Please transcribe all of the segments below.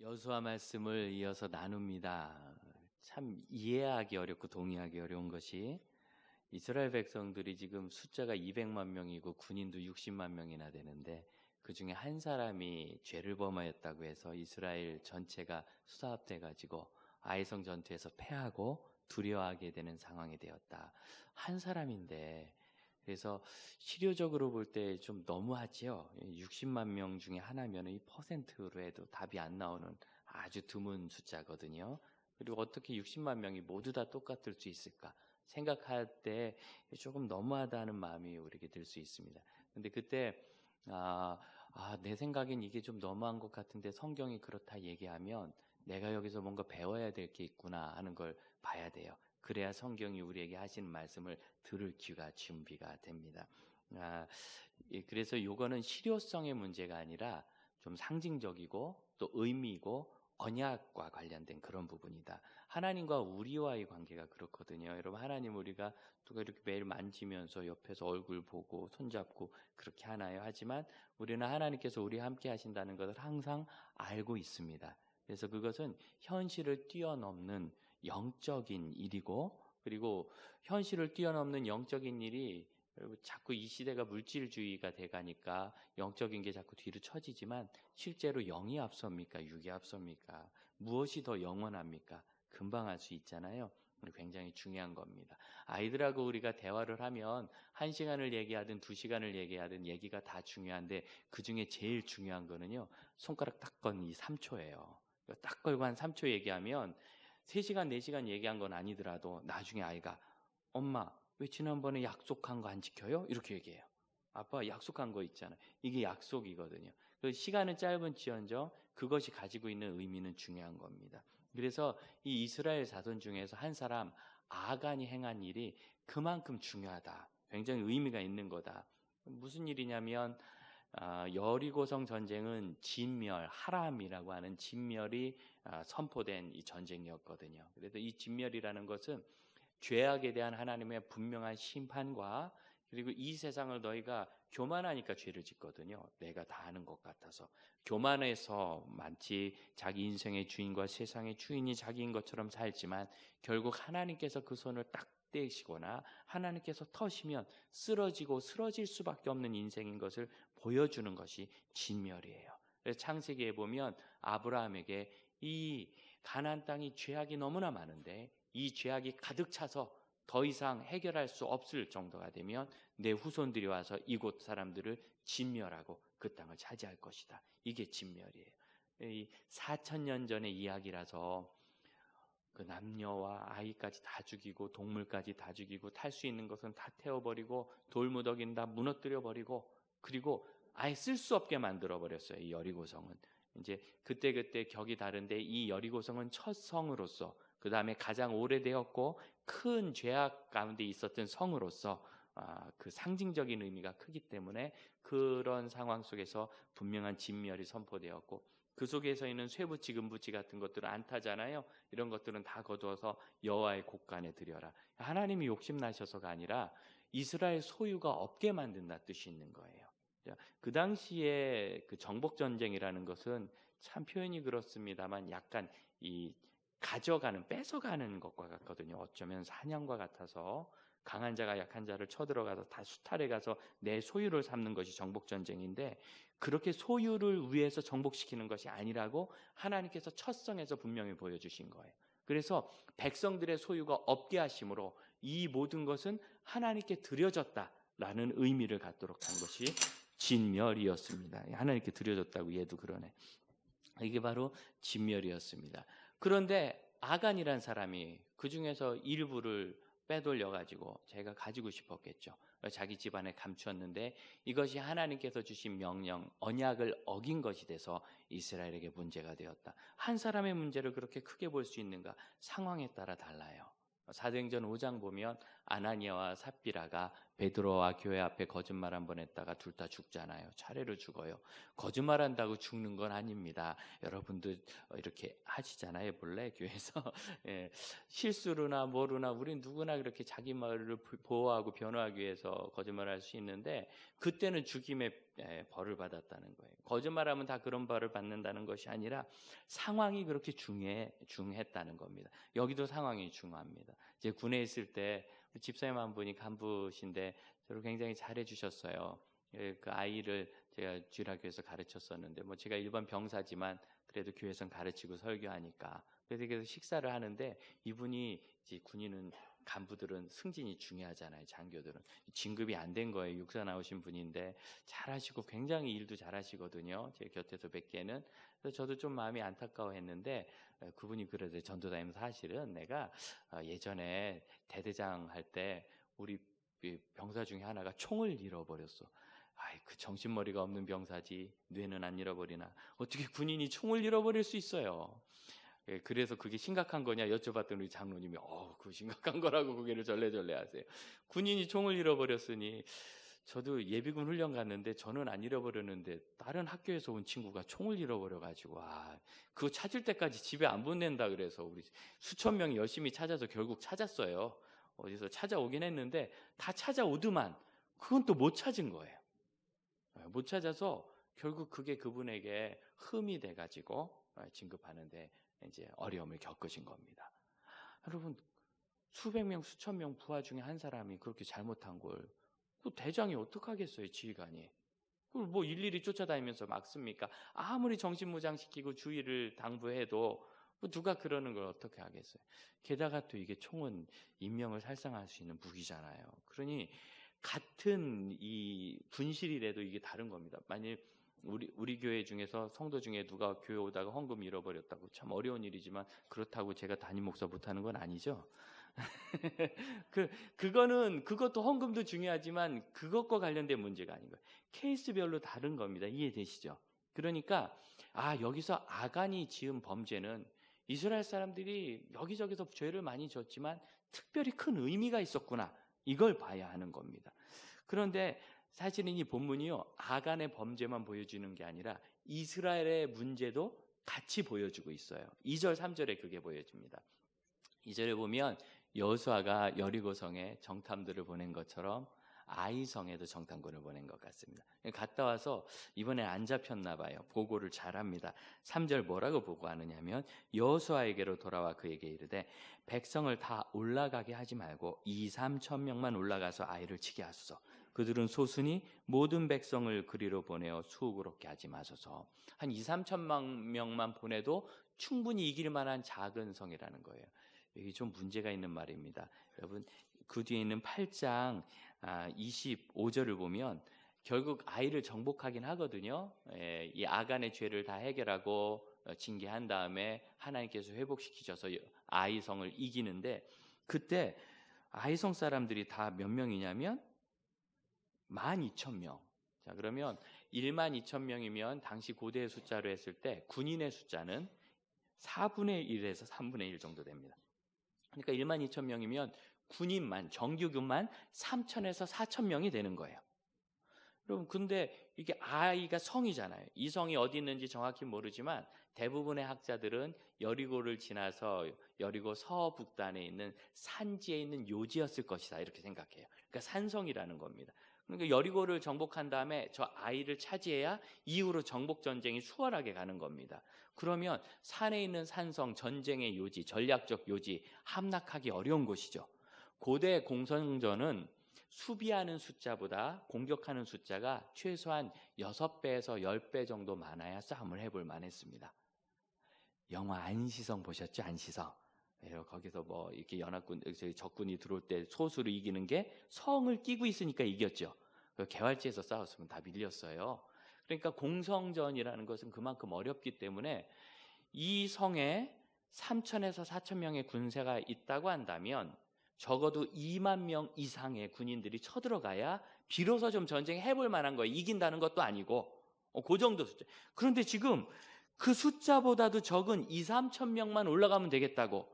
여호수아 말씀을 이어서 나눕니다. 참 이해하기 어렵고 동의하기 어려운 것이 이스라엘 백성들이 지금 숫자가 200만 명이고 군인도 60만 명이나 되는데 그 중에 한 사람이 죄를 범하였다고 해서 이스라엘 전체가 수사합돼 가지고 아이성 전투에서 패하고 두려워하게 되는 상황이 되었다. 한 사람인데 그래서 실효적으로 볼 때 좀 너무하지요. 60만 명 중에 하나면 이 퍼센트로 해도 답이 안 나오는 아주 드문 숫자거든요. 그리고 어떻게 60만 명이 모두 다 똑같을 수 있을까 생각할 때 조금 너무하다는 마음이 우리에게 들 수 있습니다. 근데 그때 내 생각엔 이게 좀 너무한 것 같은데 성경이 그렇다 얘기하면 내가 여기서 뭔가 배워야 될 게 있구나 하는 걸 봐야 돼요. 그래야 성경이 우리에게 하시는 말씀을 들을 귀가 준비가 됩니다. 그래서 이거는 실효성의 문제가 아니라 좀 상징적이고 또 의미이고 언약과 관련된 그런 부분이다. 하나님과 우리와의 관계가 그렇거든요. 여러분, 하나님 우리가 누가 이렇게 매일 만지면서 옆에서 얼굴 보고 손잡고 그렇게 하나요? 하지만 우리는 하나님께서 우리와 함께 하신다는 것을 항상 알고 있습니다. 그래서 그것은 현실을 뛰어넘는 영적인 일이고, 그리고 현실을 뛰어넘는 영적인 일이 자꾸 이 시대가 물질주의가 돼가니까 영적인 게 자꾸 뒤로 처지지만 실제로 영이 앞섭니까? 육이 앞섭니까? 무엇이 더 영원합니까? 금방 할 수 있잖아요. 굉장히 중요한 겁니다. 아이들하고 우리가 대화를 하면 1시간을 얘기하든 2시간을 얘기하든 얘기가 다 중요한데 그중에 제일 중요한 거는요. 손가락 딱 건 이 3초예요. 딱 걸고 한 3초 얘기하면 3시간, 4시간 얘기한 건 아니더라도 나중에 아이가 엄마, 왜 지난번에 약속한 거 안 지켜요? 이렇게 얘기해요. 아빠 약속한 거 있잖아요. 이게 약속이거든요. 시간은 짧은지언정 그것이 가지고 있는 의미는 중요한 겁니다. 그래서 이 이스라엘 자손 중에서 한 사람 아간이 행한 일이 그만큼 중요하다. 굉장히 의미가 있는 거다. 무슨 일이냐면 여리고성 전쟁은 진멸, 하람이라고 하는 진멸이 선포된 이 전쟁이었거든요. 그래서 이 진멸이라는 것은 죄악에 대한 하나님의 분명한 심판과 그리고 이 세상을 너희가 교만하니까 죄를 짓거든요. 내가 다 아는 것 같아서. 교만해서 마치 자기 인생의 주인과 세상의 주인이 자기인 것처럼 살지만 결국 하나님께서 그 손을 딱 떼시거나 하나님께서 터시면 쓰러지고 쓰러질 수밖에 없는 인생인 것을 보여주는 것이 진멸이에요. 그래서 창세기에 보면 아브라함에게 이 가나안 땅이 죄악이 너무나 많은데 이 죄악이 가득 차서 더 이상 해결할 수 없을 정도가 되면 내 후손들이 와서 이곳 사람들을 진멸하고 그 땅을 차지할 것이다. 이게 진멸이에요. 이 4,000년 전의 이야기라서 그 남녀와 아이까지 다 죽이고 동물까지 다 죽이고 탈 수 있는 것은 다 태워버리고 돌무더기는 다 무너뜨려버리고 그리고 아예 쓸 수 없게 만들어버렸어요. 이 여리고성은. 이제 그때그때 격이 다른데 이 여리고성은 첫 성으로서 그 다음에 가장 오래되었고 큰 죄악 가운데 있었던 성으로서 그 상징적인 의미가 크기 때문에 그런 상황 속에서 분명한 진멸이 선포되었고 그 속에서 있는 쇠붙이 금붙이 같은 것들은 안 타잖아요. 이런 것들은 다 거두어서 여호와의 곳간에 드려라. 하나님이 욕심나셔서가 아니라 이스라엘 소유가 없게 만든다 뜻이 있는 거예요. 그 당시에 그 정복전쟁이라는 것은 참 표현이 그렇습니다만 약간 이 가져가는 뺏어가는 것과 같거든요. 어쩌면 사냥과 같아서 강한 자가 약한 자를 쳐들어가서 다 수탈해 가서 내 소유를 삼는 것이 정복전쟁인데 그렇게 소유를 위해서 정복시키는 것이 아니라고 하나님께서 첫 성에서 분명히 보여주신 거예요. 그래서 백성들의 소유가 없게 하심으로 이 모든 것은 하나님께 드려졌다라는 의미를 갖도록 한 것이 진멸이었습니다. 하나님께 드려졌다고 얘도 그러네. 이게 바로 진멸이었습니다. 그런데 아간이란 사람이 그 중에서 일부를 빼돌려가지고 자기가 가지고 싶었겠죠. 자기 집안에 감추었는데 이것이 하나님께서 주신 명령, 언약을 어긴 것이 돼서 이스라엘에게 문제가 되었다. 한 사람의 문제를 그렇게 크게 볼 수 있는가? 상황에 따라 달라요. 사도행전 5장 보면 아나니아와 삽비라가 베드로와 교회 앞에 거짓말 한 번 했다가 둘 다 죽잖아요. 차례로 죽어요. 거짓말한다고 죽는 건 아닙니다. 여러분도 이렇게 하시잖아요. 본래 교회에서 예, 실수로나 뭐로나 우린 누구나 그렇게 자기 말을 보호하고 변호하기 위해서 거짓말할 수 있는데 그때는 죽임의 벌을 받았다는 거예요. 거짓말하면 다 그런 벌을 받는다는 것이 아니라 상황이 그렇게 중했다는 겁니다. 여기도 상황이 중요합니다. 이제 군에 있을 때 집사님 한 분이 간부신데 저를 굉장히 잘해 주셨어요. 그 아이를 제가 주일학교에서 가르쳤었는데 뭐 제가 일반 병사지만 그래도 교회에서 가르치고 설교하니까 그래서 식사를 하는데 이분이 이제 군인은 간부들은 승진이 중요하잖아요. 장교들은 진급이 안 된 거예요. 육사 나오신 분인데 잘하시고 굉장히 일도 잘하시거든요. 제 곁에서 뵙기에는. 그래서 저도 좀 마음이 안타까워했는데 그분이 그러더라고요. 전도다니면서 사실은 내가 예전에 대대장 할 때 우리 병사 중에 하나가 총을 잃어버렸어. 아이, 그 정신머리가 없는 병사지 뇌는 안 잃어버리나 어떻게 군인이 총을 잃어버릴 수 있어요. 그래서 그게 심각한 거냐 여쭤봤더니 우리 장로님이 그거 심각한 거라고 고개를 절레절레 하세요. 군인이 총을 잃어버렸으니 저도 예비군 훈련 갔는데 저는 안 잃어버렸는데 다른 학교에서 온 친구가 총을 잃어버려가지고 그거 찾을 때까지 집에 안 보낸다 그래서 우리 수천 명이 열심히 찾아서 결국 찾았어요. 어디서 찾아오긴 했는데 다 찾아오더만 그건 또 못 찾은 거예요. 못 찾아서 결국 그게 그분에게 흠이 돼가지고 진급하는데 이제 어려움을 겪으신 겁니다. 여러분 수백 명 수천 명 부하 중에 한 사람이 그렇게 잘못한 걸 그 대장이 어떡하겠어요. 지휘관이 그걸 뭐 일일이 쫓아다니면서 막습니까? 아무리 정신무장시키고 주의를 당부해도 뭐 누가 그러는 걸 어떻게 하겠어요. 게다가 또 이게 총은 인명을 살상할 수 있는 무기잖아요. 그러니 같은 이 분실이라도 이게 다른 겁니다. 만일 우리 교회 중에서 성도 중에 누가 교회 오다가 헌금 잃어버렸다고 참 어려운 일이지만 그렇다고 제가 담임 목사 못하는 건 아니죠. 그것도 헌금도 중요하지만 그것과 관련된 문제가 아닌 거예요. 케이스별로 다른 겁니다. 이해되시죠? 그러니까 여기서 아간이 지은 범죄는 이스라엘 사람들이 여기저기서 죄를 많이 졌지만 특별히 큰 의미가 있었구나. 이걸 봐야 하는 겁니다. 그런데 사실은 이 본문이요 아간의 범죄만 보여주는 게 아니라 이스라엘의 문제도 같이 보여주고 있어요. 2절 3절에 그게 보여집니다. 2절에 보면 여호수아가 여리고성에 정탐들을 보낸 것처럼 아이성에도 정탐꾼을 보낸 것 같습니다. 갔다 와서 이번에 안 잡혔나 봐요. 보고를 잘합니다. 3절 뭐라고 보고하느냐면 여호수아에게로 돌아와 그에게 이르되 백성을 다 올라가게 하지 말고 2-3천 명만 올라가서 아이를 치게 하소서. 그들은 소수니 모든 백성을 그리로 보내어 수억을 얻게 하지 마소서. 한 2-3천만 명만 보내도 충분히 이길 만한 작은 성이라는 거예요. 여기 좀 문제가 있는 말입니다. 여러분 그 뒤에 있는 8장 25절을 보면 결국 아이를 정복하긴 하거든요. 이 아간의 죄를 다 해결하고 징계한 다음에 하나님께서 회복시키셔서 아이성을 이기는데 그때 아이성 사람들이 다 몇 명이냐면 12,000명. 자, 그러면 12,000명이면 당시 고대의 숫자로 했을 때 군인의 숫자는 4분의 1에서 3분의 1 정도 됩니다. 그러니까 12,000명이면 군인만 정규군만 3,000에서 4,000명이 되는 거예요. 여러분 근데 이게 아이가 성이잖아요. 이 성이 어디 있는지 정확히 모르지만 대부분의 학자들은 여리고를 지나서 여리고 서북단에 있는 산지에 있는 요지였을 것이다 이렇게 생각해요. 그러니까 산성이라는 겁니다. 그러니까 여리고를 정복한 다음에 저 아이를 차지해야 이후로 정복 전쟁이 수월하게 가는 겁니다. 그러면 산에 있는 산성, 전쟁의 요지, 전략적 요지, 함락하기 어려운 곳이죠. 고대 공성전은 수비하는 숫자보다 공격하는 숫자가 최소한 6배에서 10배 정도 많아야 싸움을 해볼 만했습니다. 영화 안시성 보셨죠? 안시성. 거기서 뭐 이렇게 적군이 들어올 때 소수로 이기는 게 성을 끼고 있으니까 이겼죠. 개활지에서 싸웠으면 다 밀렸어요. 그러니까 공성전이라는 것은 그만큼 어렵기 때문에 이 성에 3,000에서 4,000명의 군세가 있다고 한다면 적어도 2만 명 이상의 군인들이 쳐들어가야 비로소 좀 전쟁해볼 만한 거예요. 이긴다는 것도 아니고 그 정도 숫자. 그런데 지금 그 숫자보다도 적은 2-3천 명만 올라가면 되겠다고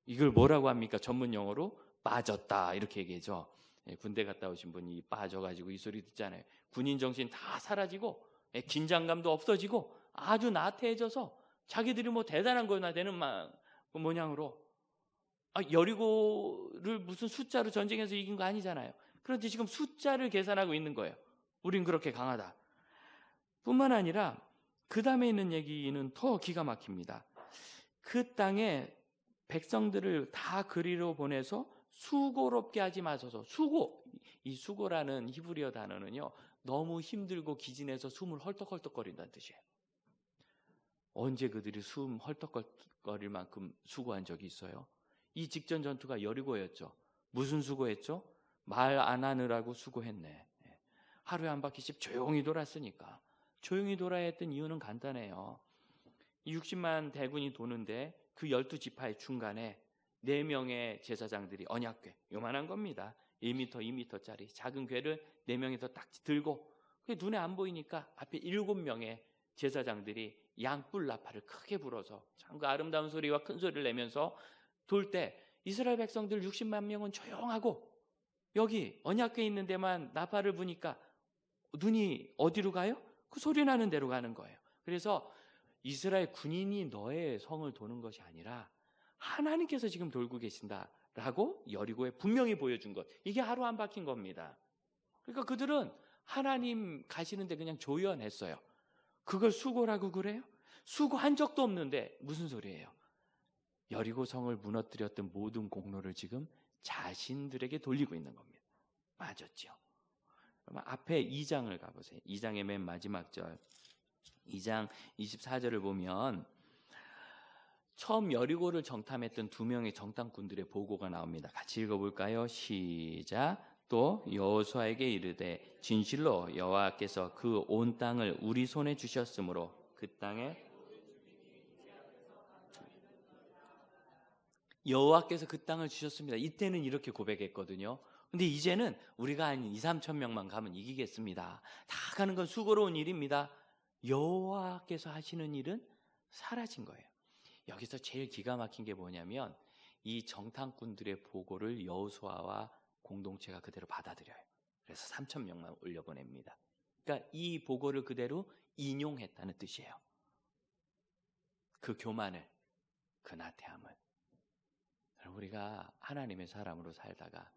이걸 뭐라고 합니까? 전문 용어로 빠졌다 이렇게 얘기하죠. 군대 갔다 오신 분이 빠져가지고 이 소리 듣잖아요. 군인 정신 다 사라지고 긴장감도 없어지고 아주 나태해져서 자기들이 뭐 대단한 거나 되는 모양으로 여리고를 무슨 숫자로 전쟁에서 이긴 거 아니잖아요. 그런데 지금 숫자를 계산하고 있는 거예요. 우린 그렇게 강하다. 뿐만 아니라 그 다음에 있는 얘기는 더 기가 막힙니다. 그 땅에 백성들을 다 그리로 보내서 수고롭게 하지 마소서. 이 수고라는 히브리어 단어는요, 너무 힘들고 기진해서 숨을 헐떡헐떡거린다는 뜻이에요. 언제 그들이 숨 헐떡거릴 만큼 수고한 적이 있어요? 이 직전 전투가 여리고였죠. 무슨 수고했죠? 말 안 하느라고 수고했네. 하루에 한 바퀴씩 조용히 돌았으니까. 조용히 돌아야 했던 이유는 간단해요. 60만 대군이 도는데 그 12지파의 중간에 4명의 제사장들이 언약궤, 요만한 겁니다. 1m, 2m짜리 작은 궤를 4명이서 딱 들고, 눈에 안 보이니까 앞에 7명의 제사장들이 양뿔 나팔을 크게 불어서 참 그 아름다운 소리와 큰 소리를 내면서 돌 때 이스라엘 백성들 60만 명은 조용하고 여기 언약궤 있는 데만 나팔을 부니까 눈이 어디로 가요? 그 소리 나는 데로 가는 거예요. 그래서 이스라엘 군인이 너의 성을 도는 것이 아니라 하나님께서 지금 돌고 계신다라고 여리고에 분명히 보여준 것. 이게 하루 안 바뀐 겁니다. 그러니까 그들은 하나님 가시는데 그냥 조연했어요. 그걸 수고라고 그래요? 수고한 적도 없는데 무슨 소리예요? 여리고 성을 무너뜨렸던 모든 공로를 지금 자신들에게 돌리고 있는 겁니다. 맞았죠? 그러면 앞에 2장을 가보세요. 2장의 맨 마지막 절, 2장 24절을 보면 처음 여리고를 정탐했던 2명의 정탐꾼들의 보고가 나옵니다. 같이 읽어볼까요? 시작. 또 여호수아에게 이르되 진실로 여호와께서 그 온 땅을 우리 손에 주셨으므로 그 땅에 여호와께서 그 땅을 주셨습니다. 이때는 이렇게 고백했거든요. 근데 이제는 우리가 한 2, 3천 명만 가면 이기겠습니다. 다 가는 건 수고로운 일입니다. 여호와께서 하시는 일은 사라진 거예요. 여기서 제일 기가 막힌 게 뭐냐면 이 정탐꾼들의 보고를 여호수아와 공동체가 그대로 받아들여요. 그래서 3천 명만 올려보냅니다. 그러니까 이 보고를 그대로 인용했다는 뜻이에요. 그 교만을, 그 나태함을. 우리가 하나님의 사람으로 살다가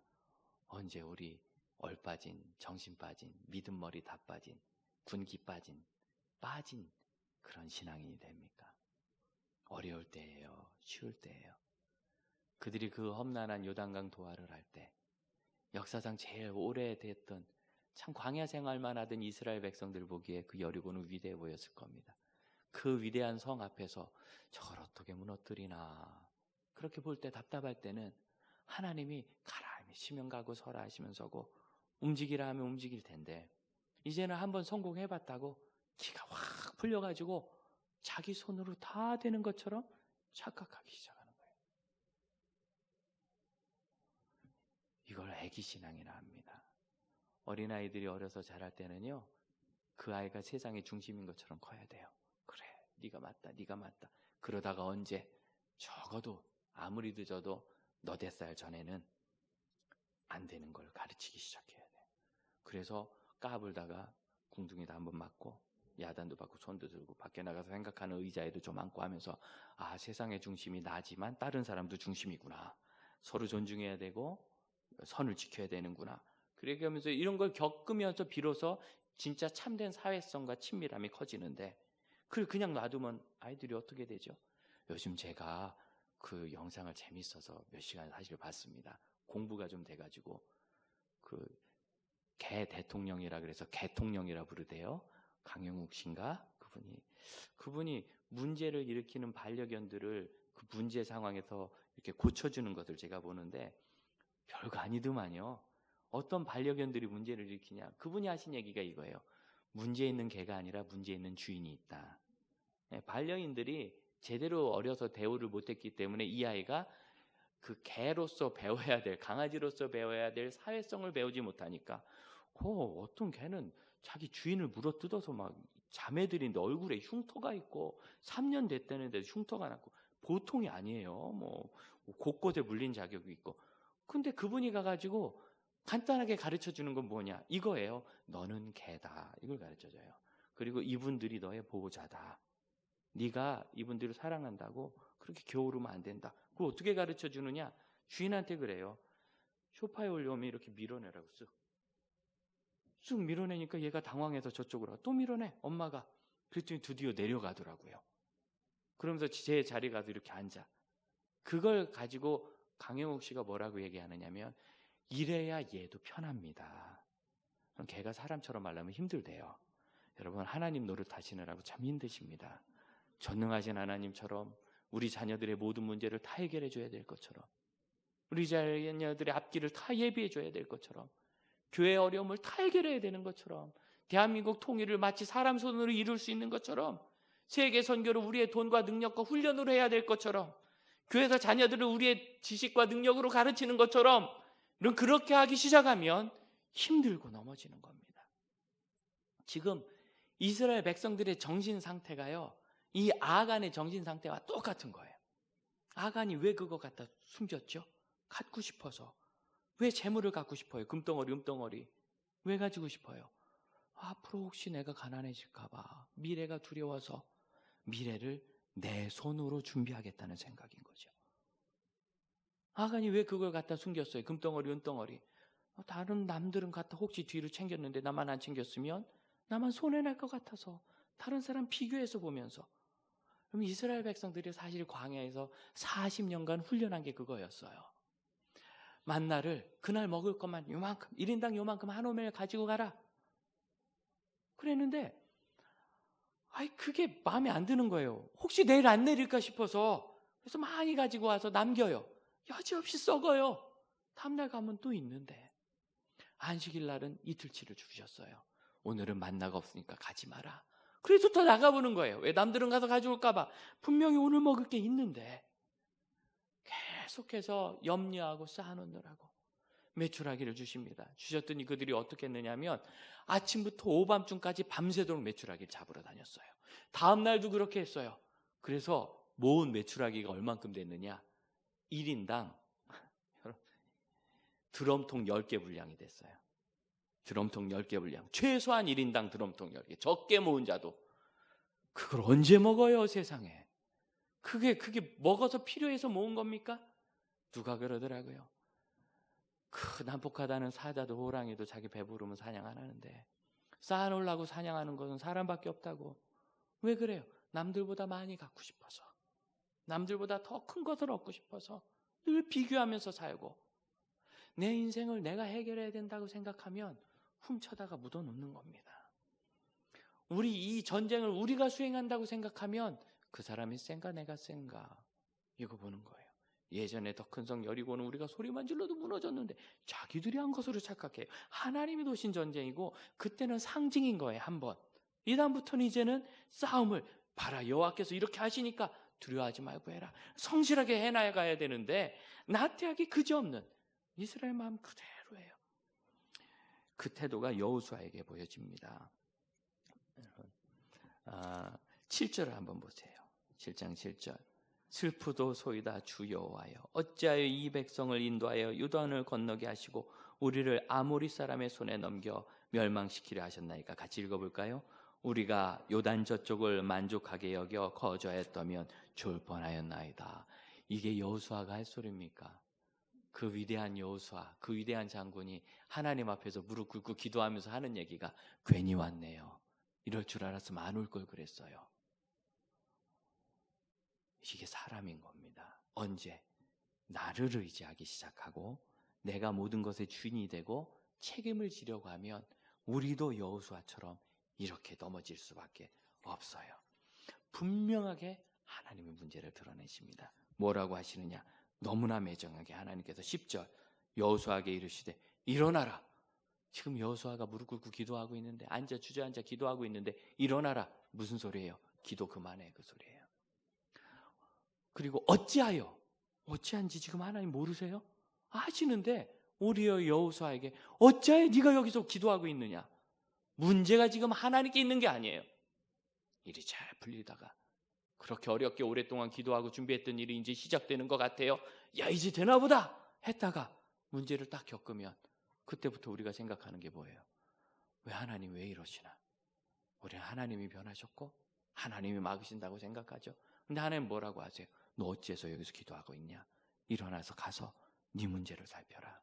언제 우리 얼빠진, 정신 빠진, 믿음 머리 다 빠진, 군기 빠진 그런 신앙인이 됩니까? 어려울 때예요. 쉬울 때예요. 그들이 그 험난한 요단강 도하를 할 때 역사상 제일 오래됐던 참 광야 생활만 하던 이스라엘 백성들 보기에 그 여리고는 위대해 보였을 겁니다. 그 위대한 성 앞에서 저걸 어떻게 무너뜨리나 그렇게 볼 때 답답할 때는 하나님이 가라 하면 시면 가고 서라 하시면 서고 움직이라 하면 움직일 텐데 이제는 한번 성공해봤다고 기가 확 풀려가지고 자기 손으로 다 되는 것처럼 착각하기 시작하는 거예요. 이걸 애기신앙이라 합니다. 어린아이들이 어려서 자랄 때는요, 그 아이가 세상의 중심인 것처럼 커야 돼요. 그래, 네가 맞다, 네가 맞다. 그러다가 언제 적어도 아무리 늦어도 너 4살 전에는 안 되는 걸 가르치기 시작해야 돼요. 그래서 까불다가 궁둥이도 한번 맞고 야단도 받고 손도 들고 밖에 나가서 생각하는 의자에도 좀 앉고 하면서 아, 세상의 중심이 나지만 다른 사람도 중심이구나. 서로 존중해야 되고 선을 지켜야 되는구나. 그렇게 하면서 이런 걸 겪으면서 비로소 진짜 참된 사회성과 친밀함이 커지는데 그걸 그냥 놔두면 아이들이 어떻게 되죠? 요즘 제가 그 영상을 재밌어서 몇 시간 사실 봤습니다. 공부가 좀 돼가지고 그 개 대통령이라 그래서 개통령이라 부르대요. 강영욱 씨인가? 그분이 문제를 일으키는 반려견들을 그 문제 상황에서 이렇게 고쳐주는 것을 제가 보는데 별거 아니더만요. 어떤 반려견들이 문제를 일으키냐? 그분이 하신 얘기가 이거예요. 문제 있는 개가 아니라 문제 있는 주인이 있다. 반려인들이 제대로 어려서 대우를 못했기 때문에 이 아이가 그 개로서 배워야 될, 강아지로서 배워야 될 사회성을 배우지 못하니까 어떤 개는 자기 주인을 물어뜯어서 막 자매들인데 얼굴에 흉터가 있고 3년 됐다는데 흉터가 났고 보통이 아니에요. 뭐 곳곳에 물린 자격이 있고 근데 그분이 가가지고 간단하게 가르쳐 주는 건 뭐냐? 이거예요. 너는 개다. 이걸 가르쳐 줘요. 그리고 이분들이 너의 보호자다. 네가 이분들을 사랑한다고 그렇게 게으르면 안 된다. 그걸 어떻게 가르쳐 주느냐? 주인한테 그래요. 소파에 올려오면 이렇게 밀어내라고 쑥 밀어내니까 얘가 당황해서 저쪽으로 가. 또 밀어내 엄마가. 그랬더니 드디어 내려가더라고요. 그러면서 제 자리 가서 이렇게 앉아. 그걸 가지고 강영욱 씨가 뭐라고 얘기하느냐면 이래야 얘도 편합니다. 걔가 사람처럼 말하면 힘들대요. 여러분 하나님 노릇하시느라고 참 힘드십니다. 전능하신 하나님처럼 우리 자녀들의 모든 문제를 다 해결해 줘야 될 것처럼, 우리 자녀들의 앞길을 다 예비해 줘야 될 것처럼, 교회의 어려움을 다 해결해야 되는 것처럼, 대한민국 통일을 마치 사람 손으로 이룰 수 있는 것처럼, 세계 선교를 우리의 돈과 능력과 훈련으로 해야 될 것처럼, 교회에서 자녀들을 우리의 지식과 능력으로 가르치는 것처럼 그렇게 하기 시작하면 힘들고 넘어지는 겁니다. 지금 이스라엘 백성들의 정신 상태가요, 이 아간의 정신 상태와 똑같은 거예요. 아간이 왜 그거 갖다 숨겼죠? 갖고 싶어서. 왜 재물을 갖고 싶어요? 금덩어리, 은덩어리. 왜 가지고 싶어요? 앞으로 혹시 내가 가난해질까 봐, 미래가 두려워서 미래를 내 손으로 준비하겠다는 생각인 거죠. 아간이 왜 그걸 갖다 숨겼어요? 금덩어리, 은덩어리. 다른 남들은 갖다 혹시 뒤를 챙겼는데 나만 안 챙겼으면 나만 손해날 것 같아서, 다른 사람 비교해서 보면서. 그럼 이스라엘 백성들이 사실 광야에서 40년간 훈련한 게 그거였어요. 만나를 그날 먹을 것만 요만큼, 1인당 요만큼 한 오멜 가지고 가라. 그랬는데 그게 마음에 안 드는 거예요. 혹시 내일 안 내릴까 싶어서. 그래서 많이 가지고 와서 남겨요. 여지없이 썩어요. 다음날 가면 또 있는데. 안식일 날은 이틀치를 주셨어요. 오늘은 만나가 없으니까 가지 마라. 그래서 더 나가보는 거예요. 왜? 남들은 가서 가져올까 봐. 분명히 오늘 먹을 게 있는데. 계속해서 염려하고 쌓아놓느라고 메추라기를 주십니다. 주셨더니 그들이 어떻게 했느냐면 아침부터 오밤중까지 밤새도록 메추라기를 잡으러 다녔어요. 다음 날도 그렇게 했어요. 그래서 모은 메추라기가 얼만큼 됐느냐? 1인당 드럼통 10개 분량이 됐어요. 드럼통 10개 분량. 최소한 1인당 드럼통 10개. 적게 모은 자도. 그걸 언제 먹어요, 세상에? 그게 먹어서 필요해서 모은 겁니까? 누가 그러더라고요. 그 난폭하다는 사자도 호랑이도 자기 배부르면 사냥 안 하는데, 쌓아놓으려고 사냥하는 것은 사람밖에 없다고. 왜 그래요? 남들보다 많이 갖고 싶어서, 남들보다 더 큰 것을 얻고 싶어서 늘 비교하면서 살고, 내 인생을 내가 해결해야 된다고 생각하면 훔쳐다가 묻어놓는 겁니다. 우리 이 전쟁을 우리가 수행한다고 생각하면 그 사람이 센가 내가 센가 이거 보는 거예요. 예전에 더 큰 성 여리고는 우리가 소리만 질러도 무너졌는데 자기들이 한 것으로 착각해요. 하나님이 도신 전쟁이고 그때는 상징인 거예요. 한번. 이 다음부터는 이제는 싸움을 봐라, 여호와께서 이렇게 하시니까 두려워하지 말고 해라. 성실하게 해나가야 되는데 나태하기 그지없는 이스라엘 마음 그대로예요. 그 태도가 여호수아에게 보여집니다. 7절을 한번 보세요. 7장 7절. 슬프도소이다 주 여호와여, 어찌하여 이 백성을 인도하여 요단을 건너게 하시고 우리를 아모리 사람의 손에 넘겨 멸망시키려 하셨나이까? 같이 읽어볼까요? 우리가 요단 저쪽을 만족하게 여겨 거저했다면 좋을 뻔하였나이다. 이게 여호수아가 할 소리입니까? 그 위대한 여호수아, 그 위대한 장군이 하나님 앞에서 무릎 꿇고 기도하면서 하는 얘기가 괜히 왔네요. 이럴 줄 알았으면 안 올 걸 그랬어요. 이게 사람인 겁니다. 언제? 나를 의지하기 시작하고 내가 모든 것의 주인이 되고 책임을 지려고 하면 우리도 여호수아처럼 이렇게 넘어질 수밖에 없어요. 분명하게 하나님의 문제를 드러내십니다. 뭐라고 하시느냐? 너무나 매정하게 하나님께서 10절 여호수아에게 이르시되 일어나라. 지금 여호수아가 무릎 꿇고 기도하고 있는데, 주저앉아 기도하고 있는데 일어나라. 무슨 소리예요? 기도 그만해, 그 소리예요. 그리고 어찌한지 지금 하나님 모르세요? 아시는데 오히려 여호수아에게 어찌하여 네가 여기서 기도하고 있느냐? 문제가 지금 하나님께 있는 게 아니에요. 일이 잘 풀리다가 그렇게 어렵게 오랫동안 기도하고 준비했던 일이 이제 시작되는 것 같아요. 야, 이제 되나 보다 했다가 문제를 딱 겪으면 그때부터 우리가 생각하는 게 뭐예요? 왜 하나님 왜 이러시나? 우리는 하나님이 변하셨고 하나님이 막으신다고 생각하죠. 근데 하나님 뭐라고 하세요? 너 어째서 여기서 기도하고 있냐? 일어나서 가서 네 문제를 살펴라.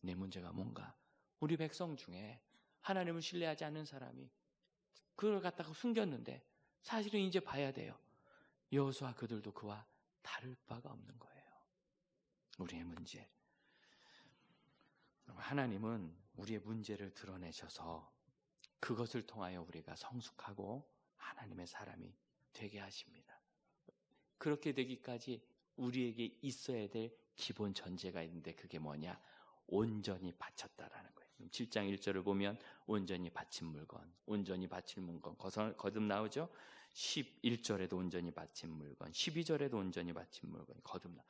내 문제가 뭔가? 우리 백성 중에 하나님을 신뢰하지 않는 사람이 그걸 갖다가 숨겼는데 사실은 이제 봐야 돼요. 여호수아 그들도 그와 다를 바가 없는 거예요. 우리의 문제. 하나님은 우리의 문제를 드러내셔서 그것을 통하여 우리가 성숙하고 하나님의 사람이 되게 하십니다. 그렇게 되기까지 우리에게 있어야 될 기본 전제가 있는데 그게 뭐냐? 온전히 바쳤다라는 거예요. 7장 1절을 보면 온전히 바친 물건, 온전히 바칠 물건 거듭 나오죠. 11절에도 온전히 바친 물건, 12절에도 온전히 바친 물건 거듭 나와요.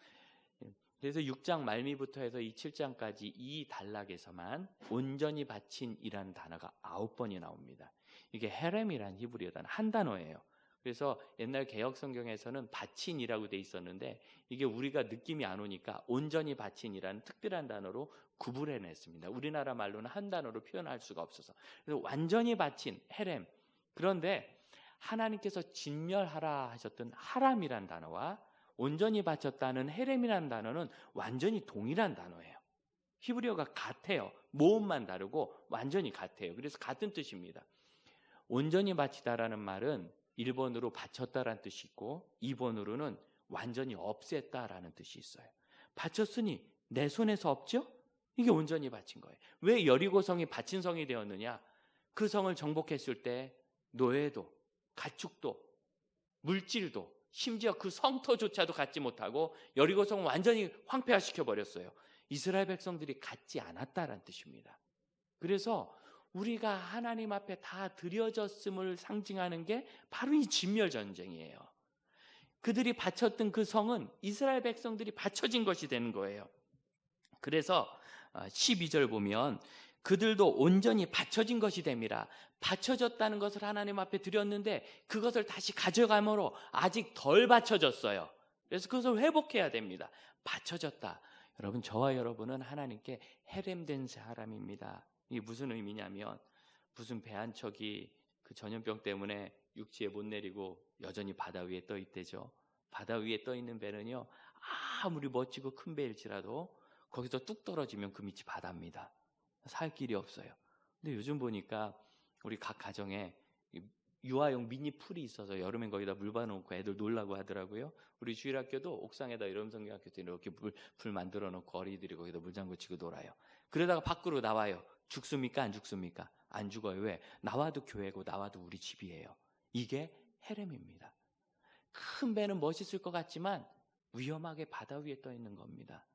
그래서 6장 말미부터 해서 이 7장까지 이 단락에서만 온전히 바친이라는 단어가 9번이 나옵니다. 이게 헤렘이라는 히브리어 단어 한 단어예요. 그래서 옛날 개역 성경에서는 바친이라고 돼 있었는데 이게 우리가 느낌이 안 오니까 온전히 바친이라는 특별한 단어로 구분해냈습니다. 우리나라 말로는 한 단어로 표현할 수가 없어서. 그래서 완전히 바친 헤렘. 그런데 하나님께서 진멸하라 하셨던 하람이란 단어와 온전히 바쳤다는 헤렘이라는 단어는 완전히 동일한 단어예요. 히브리어가 같아요. 모음만 다르고 완전히 같아요. 그래서 같은 뜻입니다. 온전히 바치다라는 말은 1번으로 바쳤다라는 뜻이 있고 2번으로는 완전히 없앴다라는 뜻이 있어요. 바쳤으니 내 손에서 없죠? 이게 온전히 바친 거예요. 왜 여리고성이 바친 성이 되었느냐? 그 성을 정복했을 때 노예도 가축도 물질도 심지어 그 성터조차도 갖지 못하고 여리고성을 완전히 황폐화시켜 버렸어요. 이스라엘 백성들이 갖지 않았다라는 뜻입니다. 그래서 우리가 하나님 앞에 다 드려졌음을 상징하는 게 바로 이 진멸 전쟁이에요. 그들이 바쳤던 그 성은 이스라엘 백성들이 바쳐진 것이 되는 거예요. 그래서 12절 보면 그들도 온전히 바쳐진 것이 됨이라. 바쳐졌다는 것을 하나님 앞에 드렸는데 그것을 다시 가져감으로 아직 덜 바쳐졌어요. 그래서 그것을 회복해야 됩니다. 바쳐졌다. 여러분, 저와 여러분은 하나님께 헤렘된 사람입니다. 이게 무슨 의미냐면 무슨 배 한 척이 그 전염병 때문에 육지에 못 내리고 여전히 바다 위에 떠 있대죠. 바다 위에 떠 있는 배는요, 아무리 멋지고 큰 배일지라도 거기서 뚝 떨어지면 그 밑이 바다입니다. 살 길이 없어요. 근데 요즘 보니까 우리 각 가정에 유아용 미니 풀이 있어서 여름엔 거기다 물 받아놓고 애들 놀라고 하더라고요. 우리 주일학교도 옥상에다 여름성경학교 이렇게 불 만들어 놓고 어린이들이 거기다 물장구 치고 놀아요. 그러다가 밖으로 나와요. 죽습니까? 안 죽습니까? 안 죽어요. 왜? 나와도 교회고 나와도 우리 집이에요. 이게 헤렘입니다. 큰 배는 멋있을 것 같지만 위험하게 바다 위에 떠 있는 겁니다.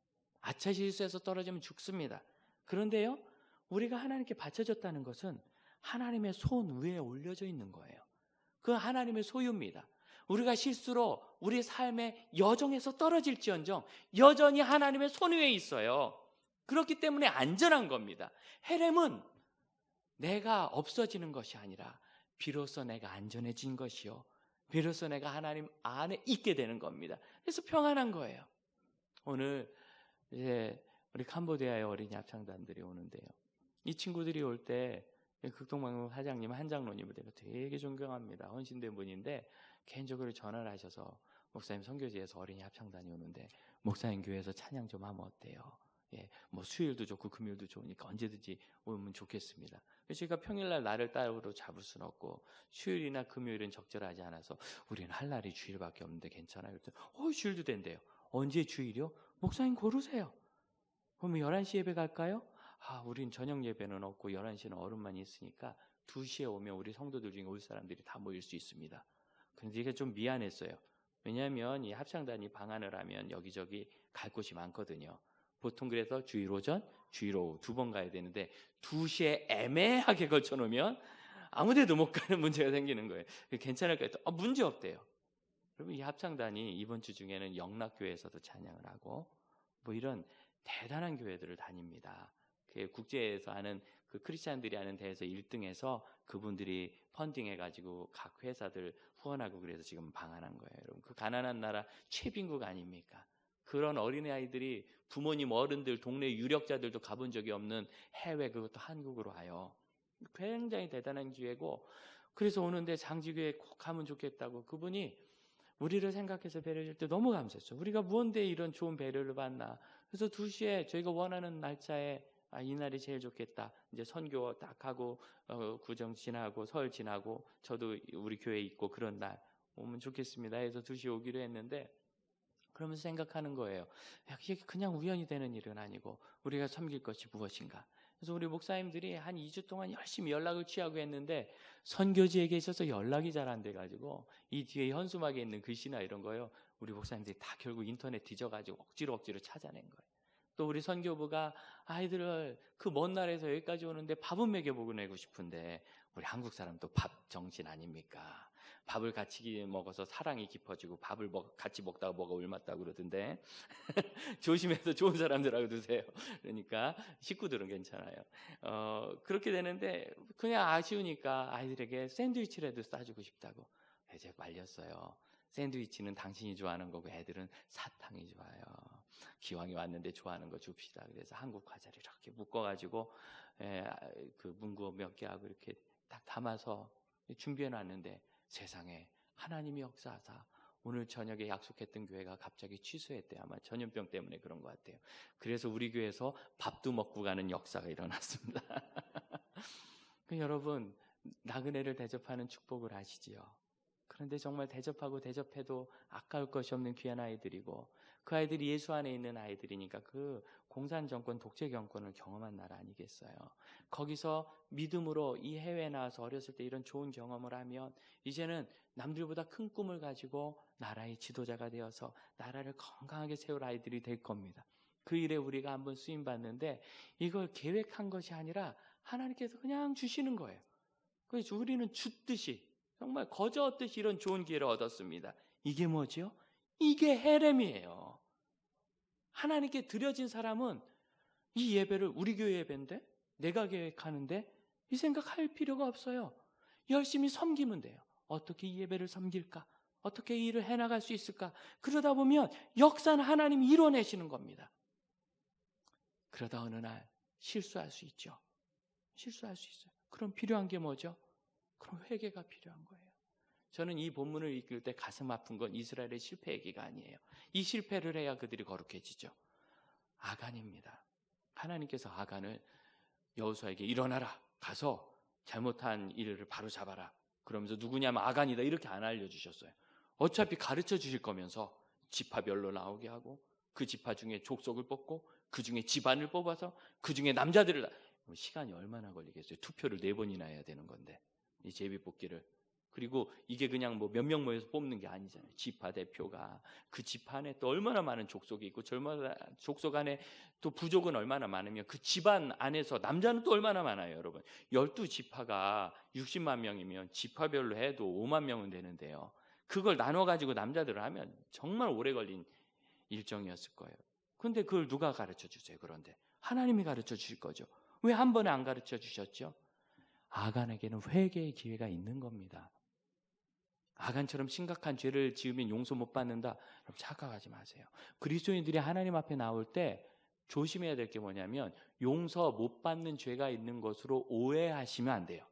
아차 실수해서 떨어지면 죽습니다. 그런데요, 우리가 하나님께 바쳐졌다는 것은 하나님의 손 위에 올려져 있는 거예요. 그 하나님의 소유입니다. 우리가 실수로 우리 삶의 여정에서 떨어질지언정 여전히 하나님의 손 위에 있어요. 그렇기 때문에 안전한 겁니다. 헤렘은 내가 없어지는 것이 아니라 비로소 내가 안전해진 것이요, 비로소 내가 하나님 안에 있게 되는 겁니다. 그래서 평안한 거예요. 오늘 이제 우리 캄보디아의 어린이 합창단들이 오는데요, 이 친구들이 올 때 극동방송 사장님 한장로님을 내가 되게 존경합니다. 헌신된 분인데 개인적으로 전화를 하셔서 목사님 선교지에서 어린이 합창단이 오는데 목사님 교회에서 찬양 좀 하면 어때요? 예, 뭐 수요일도 좋고 금요일도 좋으니까 언제든지 오면 좋겠습니다. 그래서 제가 평일날 날을 따로 잡을 수는 없고 수요일이나 금요일은 적절하지 않아서 우리는 할 날이 주일밖에 없는데 괜찮아요? 그랬더니 주일도 된대요. 언제 주일이요? 목사님 고르세요. 그럼 11시 예배 갈까요? 우린 저녁 예배는 없고 11시는 어른만 있으니까 2시에 오면 우리 성도들 중에 올 사람들이 다 모일 수 있습니다. 근데 이게 좀 미안했어요. 왜냐하면 이 합창단이 방한을 하면 여기저기 갈 곳이 많거든요. 보통 그래서 주일 오전, 주일 오후 2번 가야 되는데 2시에 애매하게 걸쳐놓으면 아무데도 못 가는 문제가 생기는 거예요. 괜찮을까요? 문제 없대요. 그러면 이 합창단이 이번 주 중에는 영락교회에서도 찬양을 하고 뭐 이런 대단한 교회들을 다닙니다. 그 국제에서 하는 그 크리스찬들이 하는 대회에서 1등해서 그분들이 펀딩해가지고 각 회사들 후원하고 그래서 지금 방한한 거예요. 여러분, 그 가난한 나라 최빈국 아닙니까? 그런 어린아이들이 부모님 어른들 동네 유력자들도 가본 적이 없는 해외, 그것도 한국으로 와요. 굉장히 대단한 기회고, 그래서 오는데 장지교회 꼭 가면 좋겠다고 그분이 우리를 생각해서 배려해 줄 때 너무 감사했죠. 우리가 무언데 이런 좋은 배려를 받나. 그래서 2시에 저희가 원하는 날짜에 이 날이 제일 좋겠다. 이제 선교 딱 하고 구정 지나고 설 지나고 저도 우리 교회에 있고 그런 날 오면 좋겠습니다 해서 2시에 오기로 했는데, 그러면서 생각하는 거예요. 이게 그냥 우연히 되는 일은 아니고 우리가 섬길 것이 무엇인가. 그래서 우리 목사님들이 한 2주 동안 열심히 연락을 취하고 했는데 선교지에 계셔서 연락이 잘 안 돼가지고 이 뒤에 현수막에 있는 글씨나 이런 거요, 우리 목사님들이 다 결국 인터넷 뒤져가지고 억지로 찾아낸 거예요. 또 우리 선교부가 아이들을 그 먼 나라에서 여기까지 오는데 밥은 먹여보내고 싶은데, 우리 한국 사람 또 밥 정신 아닙니까? 밥을 같이 먹어서 사랑이 깊어지고 밥을 같이 먹다가 뭐가 옮았다고 그러던데 조심해서 좋은 사람들하고 드세요. 그러니까 식구들은 괜찮아요. 그렇게 되는데 그냥 아쉬우니까 아이들에게 샌드위치라도 싸주고 싶다고 이제 말렸어요. 샌드위치는 당신이 좋아하는 거고 애들은 사탕이 좋아요. 기왕이 왔는데 좋아하는 거 줍시다. 그래서 한국 과자를 이렇게 묶어가지고 그 문구 몇 개 하고 이렇게 딱 담아서 준비해 놨는데, 세상에 하나님이 역사하사 오늘 저녁에 약속했던 교회가 갑자기 취소했대요. 아마 전염병 때문에 그런 것 같아요. 그래서 우리 교회에서 밥도 먹고 가는 역사가 일어났습니다. 여러분, 나그네를 대접하는 축복을 아시지요? 그런데 정말 대접하고 대접해도 아까울 것이 없는 귀한 아이들이고, 그 아이들이 예수 안에 있는 아이들이니까 그 공산정권 독재 정권을 경험한 나라 아니겠어요? 거기서 믿음으로 이 해외에 나와서 어렸을 때 이런 좋은 경험을 하면 이제는 남들보다 큰 꿈을 가지고 나라의 지도자가 되어서 나라를 건강하게 세울 아이들이 될 겁니다. 그 일에 우리가 한번 쓰임받는데 이걸 계획한 것이 아니라 하나님께서 그냥 주시는 거예요. 그래서 우리는 줬듯이, 정말 거저 얻듯이 이런 좋은 기회를 얻었습니다. 이게 뭐죠? 이게 헤렘이에요. 하나님께 드려진 사람은 이 예배를 우리 교회 예배인데 내가 계획하는데 이 생각할 필요가 없어요. 열심히 섬기면 돼요. 어떻게 이 예배를 섬길까? 어떻게 이 일을 해나갈 수 있을까? 그러다 보면 역사는 하나님이 이뤄내시는 겁니다. 그러다 어느 날 실수할 수 있죠. 실수할 수 있어요. 그럼 필요한 게 뭐죠? 그럼 회개가 필요한 거예요. 저는 이 본문을 읽을 때 가슴 아픈 건 이스라엘의 실패 얘기가 아니에요. 이 실패를 해야 그들이 거룩해지죠. 아간입니다. 하나님께서 아간을 여호수아에게 일어나라, 가서 잘못한 일을 바로 잡아라. 그러면서 누구냐면 아간이다 이렇게 안 알려주셨어요. 어차피 가르쳐 주실 거면서 지파별로 나오게 하고 그 지파 중에 족속을 뽑고 그 중에 집안을 뽑아서 그 중에 남자들을, 시간이 얼마나 걸리겠어요? 투표를 4번이나 해야 되는 건데 이 제비뽑기를. 그리고 이게 그냥 뭐 몇 명 모여서 뽑는 게 아니잖아요. 지파 대표가 그 지파 안에 또 얼마나 많은 족속이 있고 족속 안에 또 부족은 얼마나 많으면 그 집안 안에서 남자는 또 얼마나 많아요, 여러분. 12지파가 60만 명이면 지파별로 해도 5만 명은 되는데요. 그걸 나눠가지고 남자들을 하면 정말 오래 걸린 일정이었을 거예요. 그런데 그걸 누가 가르쳐 주세요? 그런데 하나님이 가르쳐 주실 거죠. 왜 한 번에 안 가르쳐 주셨죠? 아간에게는 회개의 기회가 있는 겁니다. 아간처럼 심각한 죄를 지으면 용서 못 받는다. 여러분 착각하지 마세요. 그리스도인들이 하나님 앞에 나올 때 조심해야 될 게 뭐냐면 용서 못 받는 죄가 있는 것으로 오해하시면 안 돼요.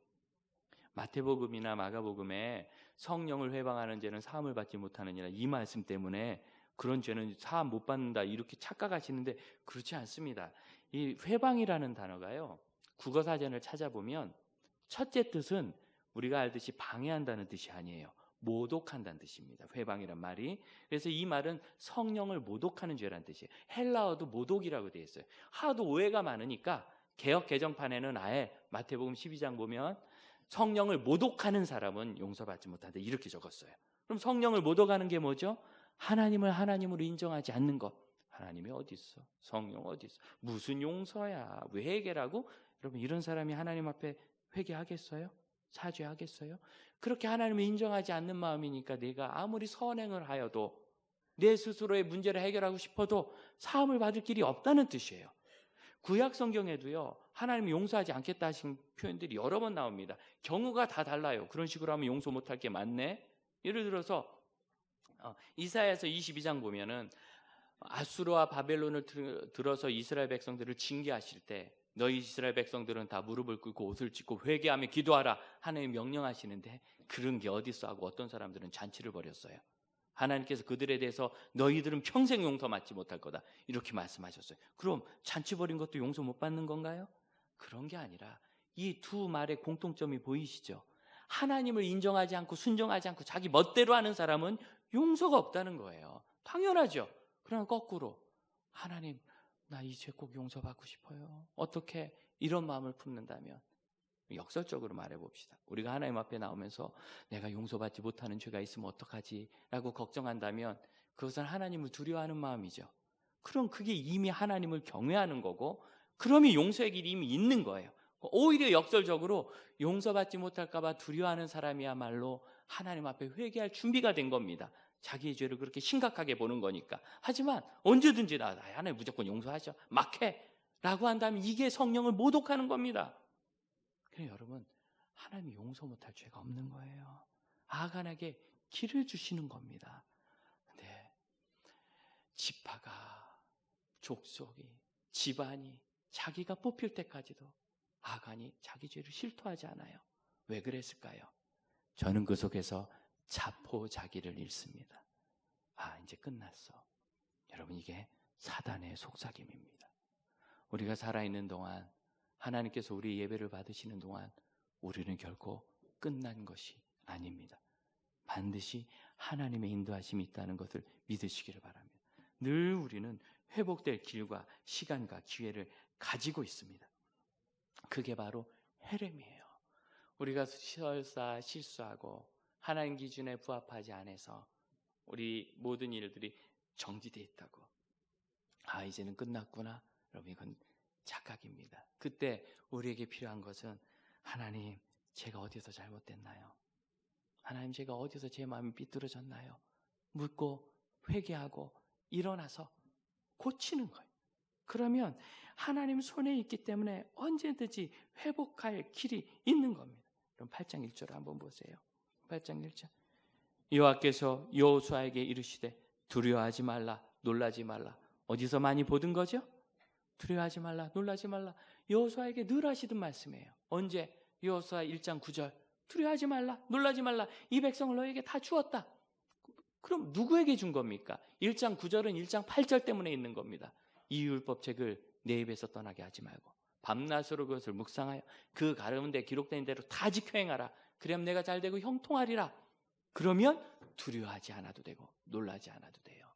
마태복음이나 마가복음에 성령을 회방하는 죄는 사함을 받지 못하느니라 이 말씀 때문에 그런 죄는 사함 못 받는다 이렇게 착각하시는데 그렇지 않습니다. 이 회방이라는 단어가요, 국어사전을 찾아보면 첫째 뜻은 우리가 알듯이 방해한다는 뜻이 아니에요. 모독한다는 뜻입니다. 회방이란 말이. 그래서 이 말은 성령을 모독하는 죄라는 뜻이에요. 헬라어도 모독이라고 되어 있어요. 하도 오해가 많으니까 개역 개정판에는 아예 마태복음 12장 보면 성령을 모독하는 사람은 용서받지 못한다 이렇게 적었어요. 그럼 성령을 모독하는 게 뭐죠? 하나님을 하나님으로 인정하지 않는 것. 하나님이 어디 있어? 성령 어디 있어? 무슨 용서야? 왜 회개라고? 여러분 이런 사람이 하나님 앞에 회개하겠어요? 사죄하겠어요? 그렇게 하나님을 인정하지 않는 마음이니까 내가 아무리 선행을 하여도 내 스스로의 문제를 해결하고 싶어도 사함을 받을 길이 없다는 뜻이에요. 구약 성경에도요, 하나님이 용서하지 않겠다 하신 표현들이 여러 번 나옵니다. 경우가 다 달라요. 그런 식으로 하면 용서 못할 게 많네. 예를 들어서 이사야서 22장 보면은 아수르와 바벨론을 들어서 이스라엘 백성들을 징계하실 때 너희 이스라엘 백성들은 다 무릎을 꿇고 옷을 찢고 회개하며 기도하라 하나님 명령하시는데 그런 게 어딨어 하고 어떤 사람들은 잔치를 벌였어요. 하나님께서 그들에 대해서 너희들은 평생 용서받지 못할 거다 이렇게 말씀하셨어요. 그럼 잔치 벌인 것도 용서 못 받는 건가요? 그런 게 아니라 이 두 말의 공통점이 보이시죠? 하나님을 인정하지 않고 순종하지 않고 자기 멋대로 하는 사람은 용서가 없다는 거예요. 당연하죠. 그러나 거꾸로 하나님 나 이 죄 꼭 용서받고 싶어요. 어떻게 이런 마음을 품는다면 역설적으로 말해봅시다. 우리가 하나님 앞에 나오면서 내가 용서받지 못하는 죄가 있으면 어떡하지? 라고 걱정한다면 그것은 하나님을 두려워하는 마음이죠. 그럼 그게 이미 하나님을 경외하는 거고 그러면 용서의 길이 이미 있는 거예요. 오히려 역설적으로 용서받지 못할까 봐 두려워하는 사람이야말로 하나님 앞에 회개할 준비가 된 겁니다. 자기의 죄를 그렇게 심각하게 보는 거니까. 하지만 언제든지 나 하나님 무조건 용서하죠. 막 해. 라고 한다면 이게 성령을 모독하는 겁니다. 그래서 여러분 하나님이 용서 못할 죄가 없는 거예요. 아간에게 길을 주시는 겁니다. 근데 지파가 족속이 집안이 자기가 뽑힐 때까지도 아간이 자기 죄를 실토하지 않아요. 왜 그랬을까요? 저는 그 속에서 자포자기를 잃습니다. 아 이제 끝났어. 여러분 이게 사단의 속삭임입니다. 우리가 살아있는 동안 하나님께서 우리 예배를 받으시는 동안 우리는 결코 끝난 것이 아닙니다. 반드시 하나님의 인도하심이 있다는 것을 믿으시기를 바랍니다. 늘 우리는 회복될 길과 시간과 기회를 가지고 있습니다. 그게 바로 헤렘이에요. 우리가 설사 실수하고 하나님 기준에 부합하지 않아서 우리 모든 일들이 정지되어 있다고 아 이제는 끝났구나. 여러분 이건 착각입니다. 그때 우리에게 필요한 것은 하나님 제가 어디서 잘못됐나요? 하나님 제가 어디서 제 마음이 삐뚤어졌나요? 묻고 회개하고 일어나서 고치는 거예요. 그러면 하나님 손에 있기 때문에 언제든지 회복할 길이 있는 겁니다. 그럼 8장 1절을 한번 보세요. 8장 1절 여호와께서 여호수아에게 이르시되 두려워하지 말라 놀라지 말라. 어디서 많이 보던 거죠? 두려워하지 말라 놀라지 말라. 여호수아에게 늘 하시던 말씀이에요. 언제? 여호수아 1장 9절 두려워하지 말라 놀라지 말라. 이 백성을 너에게 다 주었다. 그럼 누구에게 준 겁니까? 1장 9절은 1장 8절 때문에 있는 겁니다. 이 율법책을 내 입에서 떠나게 하지 말고 밤낮으로 그것을 묵상하여 그 가운데 기록된 대로 다 지켜 행하라. 그러면 내가 잘되고 형통하리라. 그러면 두려워하지 않아도 되고 놀라지 않아도 돼요.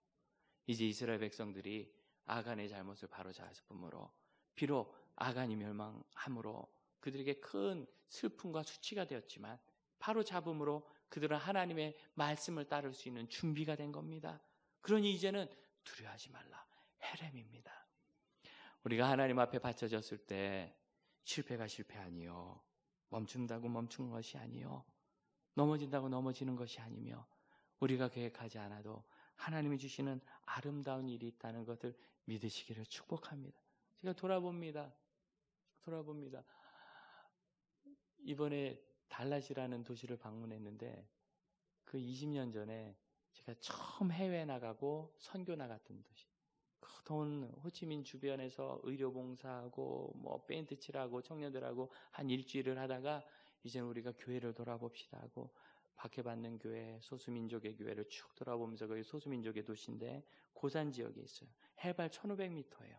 이제 이스라엘 백성들이 아간의 잘못을 바로잡았으므로 비록 아간이 멸망함으로 그들에게 큰 슬픔과 수치가 되었지만 바로잡음으로 그들은 하나님의 말씀을 따를 수 있는 준비가 된 겁니다. 그러니 이제는 두려워하지 말라. 헤렘입니다. 우리가 하나님 앞에 바쳐졌을 때 실패가 실패 아니요. 멈춘다고 멈춘 것이 아니요. 넘어진다고 넘어지는 것이 아니며 우리가 계획하지 않아도 하나님이 주시는 아름다운 일이 있다는 것을 믿으시기를 축복합니다. 제가 돌아봅니다. 이번에 달랏이라는 도시를 방문했는데 그 20년 전에 제가 처음 해외 나가고 선교 나갔던 도시. 그 더운 호치민 주변에서 의료봉사하고 뭐 페인트 칠하고 청년들하고 한 일주일을 하다가 이제 우리가 교회를 돌아봅시다 하고 박해받는 교회, 소수민족의 교회를 쭉 돌아보면서 거기 소수민족의 도시인데 고산 지역에 있어요. 해발 1500m예요.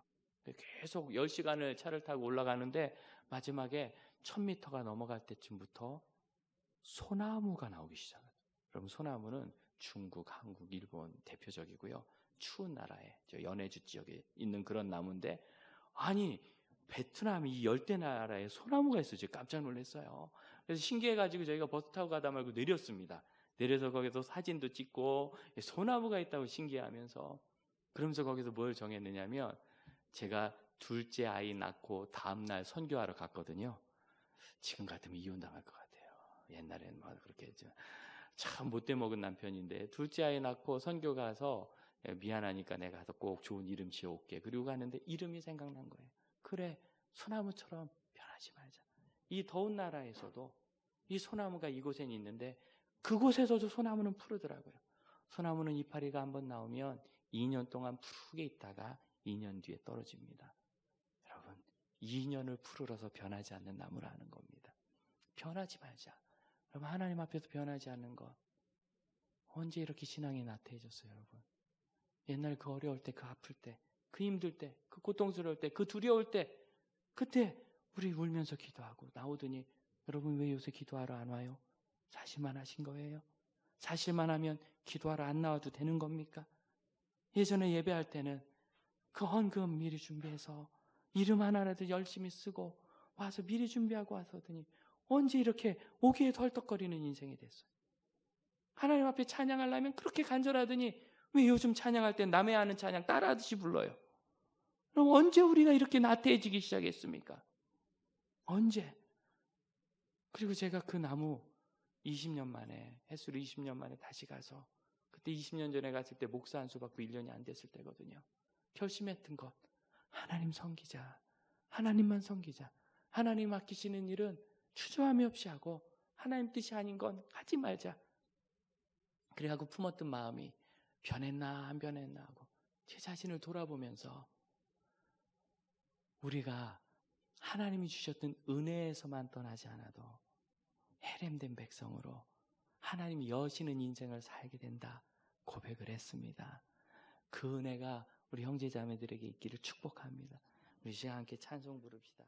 계속 10시간을 차를 타고 올라가는데 마지막에 1000m가 넘어갈 때쯤부터 소나무가 나오기 시작해요. 여러분 소나무는 중국, 한국, 일본 대표적이고요. 추운 나라에 저 연해주 지역에 있는 그런 나무인데 아니 베트남 이 열대 나라에 소나무가 있어요. 제가 깜짝 놀랐어요. 그래서 신기해가지고 저희가 버스 타고 가다 말고 내렸습니다. 내려서 거기서 사진도 찍고 소나무가 있다고 신기해하면서 그러면서 거기서 뭘 정했느냐면 제가 둘째 아이 낳고 다음날 선교하러 갔거든요. 지금 같으면 이혼당할 것 같아요. 옛날에는 뭐 그렇게 참 못돼 먹은 남편인데 둘째 아이 낳고 선교 가서 미안하니까 내가 가서 꼭 좋은 이름 지어올게. 그리고 갔는데 이름이 생각난 거예요. 그래 소나무처럼 변하지 말자. 이 더운 나라에서도 이 소나무가 이곳엔 있는데 그곳에서도 소나무는 푸르더라고요. 소나무는 이파리가 한번 나오면 2년 동안 푸르게 있다가 2년 뒤에 떨어집니다. 여러분, 2년을 푸르러서 변하지 않는 나무라는 겁니다. 변하지 말자. 여러분, 하나님 앞에서 변하지 않는 것. 언제 이렇게 신앙이 나태해졌어요, 여러분? 옛날 그 어려울 때, 그 아플 때, 그 힘들 때, 그 고통스러울 때, 그 두려울 때, 그때 우리 울면서 기도하고 나오더니 여러분 왜 요새 기도하러 안 와요? 사실만 하신 거예요? 사실만 하면 기도하러 안 나와도 되는 겁니까? 예전에 예배할 때는 그 헌금 미리 준비해서 이름 하나라도 열심히 쓰고 와서 미리 준비하고 와서더니 언제 이렇게 오기에 덜떡거리는 인생이 됐어요? 하나님 앞에 찬양하려면 그렇게 간절하더니 왜 요즘 찬양할 때 남의 아는 찬양 따라하듯이 불러요? 그럼 언제 우리가 이렇게 나태해지기 시작했습니까? 언제? 그리고 제가 그 나무 20년 만에, 햇수로 20년 만에 다시 가서 그때 20년 전에 갔을 때 목사 한 수 받고 1년이 안 됐을 때거든요. 결심했던 것, 하나님 섬기자. 하나님만 섬기자. 하나님 맡기시는 일은 추조함이 없이 하고 하나님 뜻이 아닌 건 하지 말자. 그래가지고 품었던 마음이 변했나 안 변했나 하고 제 자신을 돌아보면서 우리가 하나님이 주셨던 은혜에서만 떠나지 않아도 해렘된 백성으로 하나님이 여시는 인생을 살게 된다 고백을 했습니다. 그 은혜가 우리 형제자매들에게 있기를 축복합니다. 우리 시간 함께 찬송 부릅시다.